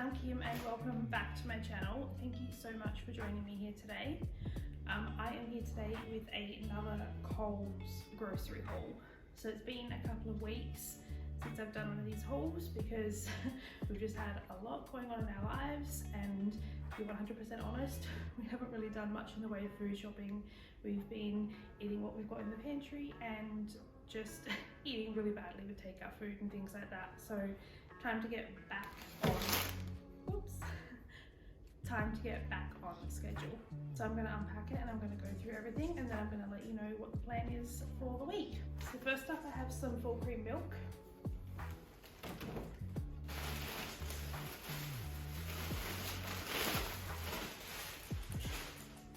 I'm Kim and welcome back to my channel. Thank you so much for joining me here today. I am here today with another Coles grocery haul. So it's been a couple of weeks since I've done one of these hauls because we've just had a lot going on in our lives, and to be 100% honest, we haven't really done much in the way of food shopping. We've been eating what we've got in the pantry and just eating really badly with takeout food and things like that. So time to get back on schedule. So I'm going to unpack it and I'm going to go through everything, and then I'm going to let you know what the plan is for the week. So first up, I have some full cream milk.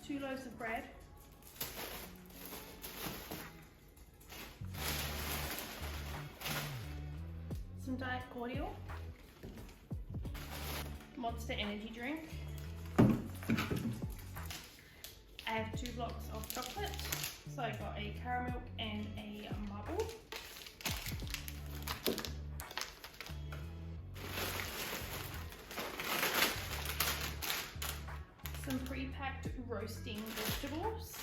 Two loaves of bread. Some diet cordial. Monster energy drink. I have 2 blocks of chocolate. So I got a caramel and a marble. Some pre-packed roasting vegetables.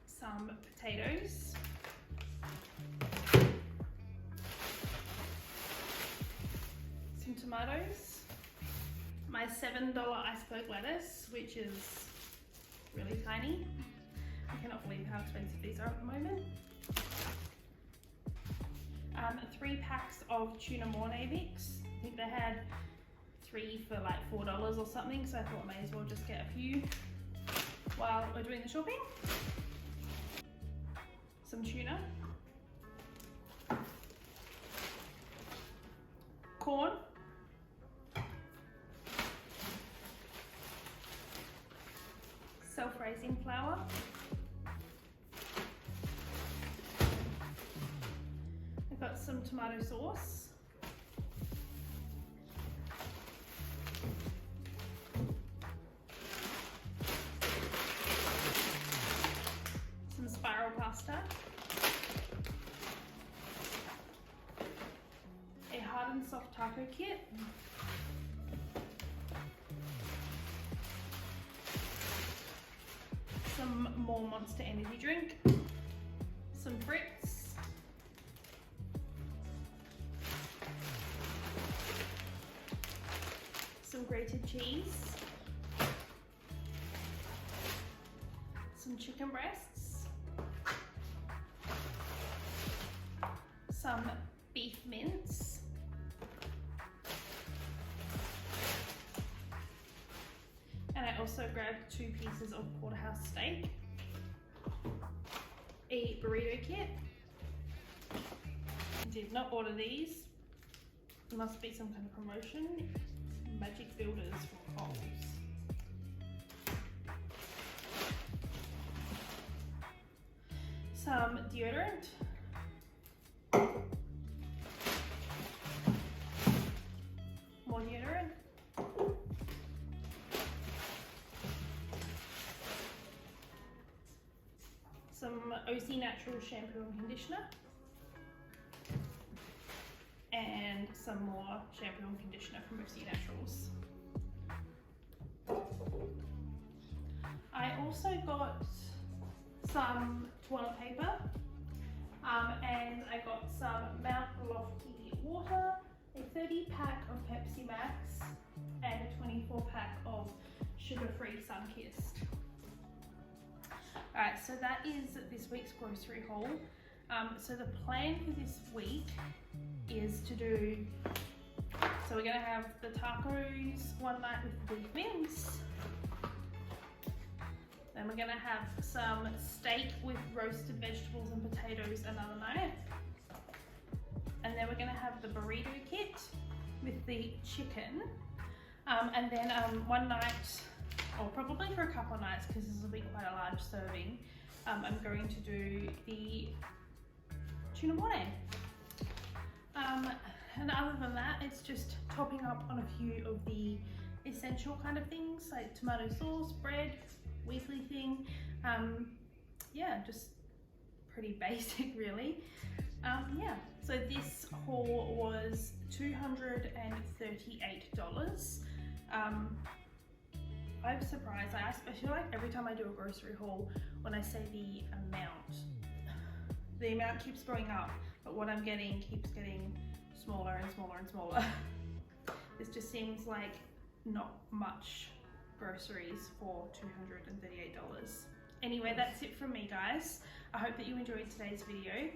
Some potatoes. Some tomatoes. My $7 iceberg lettuce, which is really tiny. I cannot believe how expensive these are at the moment. 3 packs of tuna mornay mix. I think they had 3 for like $4 or something, so I thought I may as well just get a few while we're doing the shopping. Some tuna. Corn. Self-raising flour. I've got some tomato sauce. Some spiral pasta. A hard and soft taco kit. Some more Monster energy drink, some Brits, some grated cheese, some chicken breasts, some beef mince, and I also grabbed 2 pieces of porterhouse steak, a burrito kit. I did not order these. It must be some kind of promotion. Magic builders from Coles. Some deodorant. More deodorant. Some OC Natural shampoo and conditioner, and some more shampoo and conditioner from OC Naturals. I also got some toilet paper, and I got some Mount Lofty water, a 30 pack of Pepsi Max, and a 24 pack of sugar-free Sunkist. Alright, so that is this week's grocery haul. So the plan for this week is to do, so we're going to have the tacos one night with the beef mince. Then we're going to have some steak with roasted vegetables and potatoes another night. And then we're going to have the burrito kit with the chicken. And then one night, or probably for a couple of nights because this will be quite a large serving, I'm going to do the tuna mornay. And other than that, it's just topping up on a few of the essential kind of things like tomato sauce, bread, weekly thing. Yeah, just pretty basic really. Yeah, so this haul was $238. I'm surprised. I feel like every time I do a grocery haul, when I say the amount keeps going up, but what I'm getting keeps getting smaller and smaller and smaller. This just seems like not much groceries for $238. Anyway, that's it from me, guys. I hope that you enjoyed today's video.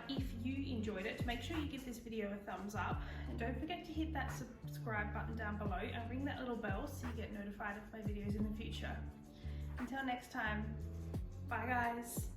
If you enjoyed it, make sure you give this video a thumbs up, and don't forget to hit that subscribe button down below and ring that little bell so you get notified of my videos in the future. Until next time, bye guys.